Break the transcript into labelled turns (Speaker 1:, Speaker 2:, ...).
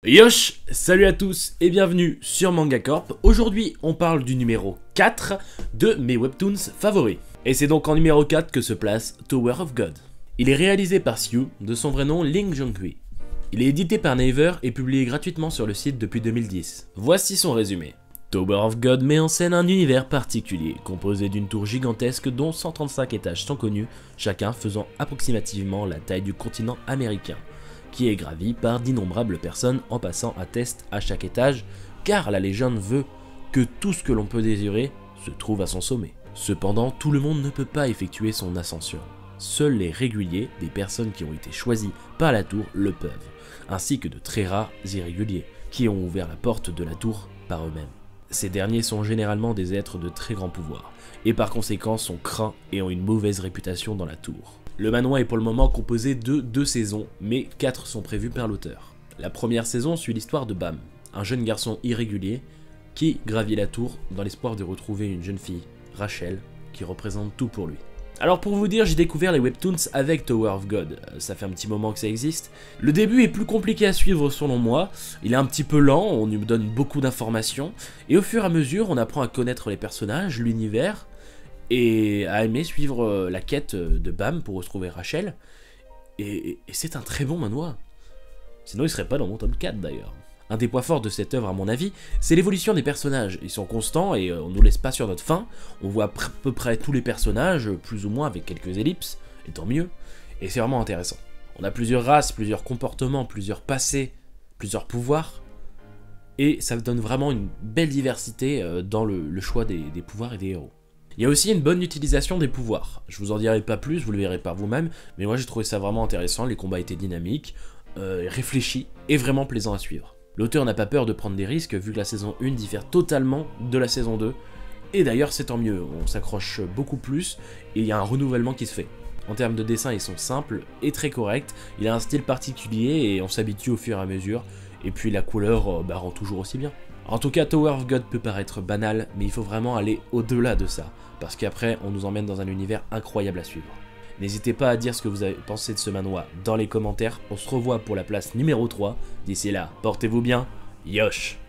Speaker 1: Yosh, salut à tous et bienvenue sur Manga Corp. Aujourd'hui on parle du numéro 4 de mes webtoons favoris. Et c'est donc en numéro 4 que se place Tower of God. Il est réalisé par Siu, de son vrai nom Ling Jonghui. Il est édité par Naver et publié gratuitement sur le site depuis 2010. Voici son résumé. Tower of God met en scène un univers particulier, composé d'une tour gigantesque dont 135 étages sont connus, chacun faisant approximativement la taille du continent américain, qui est gravi par d'innombrables personnes en passant un test à chaque étage, car la légende veut que tout ce que l'on peut désirer se trouve à son sommet. Cependant, tout le monde ne peut pas effectuer son ascension. Seuls les réguliers, des personnes qui ont été choisies par la tour, le peuvent, ainsi que de très rares irréguliers, qui ont ouvert la porte de la tour par eux-mêmes. Ces derniers sont généralement des êtres de très grand pouvoir, et par conséquent sont craints et ont une mauvaise réputation dans la tour. Le manoir est pour le moment composé de 2 saisons, mais 4 sont prévues par l'auteur. La première saison suit l'histoire de Bam, un jeune garçon irrégulier qui gravit la tour dans l'espoir de retrouver une jeune fille, Rachel, qui représente tout pour lui. Alors pour vous dire, j'ai découvert les webtoons avec Tower of God, ça fait un petit moment que ça existe. Le début est plus compliqué à suivre selon moi, il est un petit peu lent, on nous donne beaucoup d'informations, et au fur et à mesure on apprend à connaître les personnages, l'univers, et à aimer suivre la quête de Bam pour retrouver Rachel, et c'est un très bon manhwa. Sinon il serait pas dans mon top 4 d'ailleurs. Un des points forts de cette œuvre à mon avis, c'est l'évolution des personnages. Ils sont constants et on ne nous laisse pas sur notre faim. On voit à peu près tous les personnages, plus ou moins avec quelques ellipses, et tant mieux. Et c'est vraiment intéressant. On a plusieurs races, plusieurs comportements, plusieurs passés, plusieurs pouvoirs. Et ça donne vraiment une belle diversité dans le choix des pouvoirs et des héros. Il y a aussi une bonne utilisation des pouvoirs. Je vous en dirai pas plus, vous le verrez par vous-même, mais moi j'ai trouvé ça vraiment intéressant, les combats étaient dynamiques, réfléchis et vraiment plaisants à suivre. L'auteur n'a pas peur de prendre des risques vu que la saison 1 diffère totalement de la saison 2, et d'ailleurs c'est tant mieux, on s'accroche beaucoup plus et il y a un renouvellement qui se fait. En termes de dessin ils sont simples et très corrects, il a un style particulier et on s'habitue au fur et à mesure, et puis la couleur rend toujours aussi bien. En tout cas, Tower of God peut paraître banal, mais il faut vraiment aller au-delà de ça, parce qu'après, on nous emmène dans un univers incroyable à suivre. N'hésitez pas à dire ce que vous avez pensé de ce manhwa dans les commentaires, on se revoit pour la place numéro 3, d'ici là, portez-vous bien, Yosh!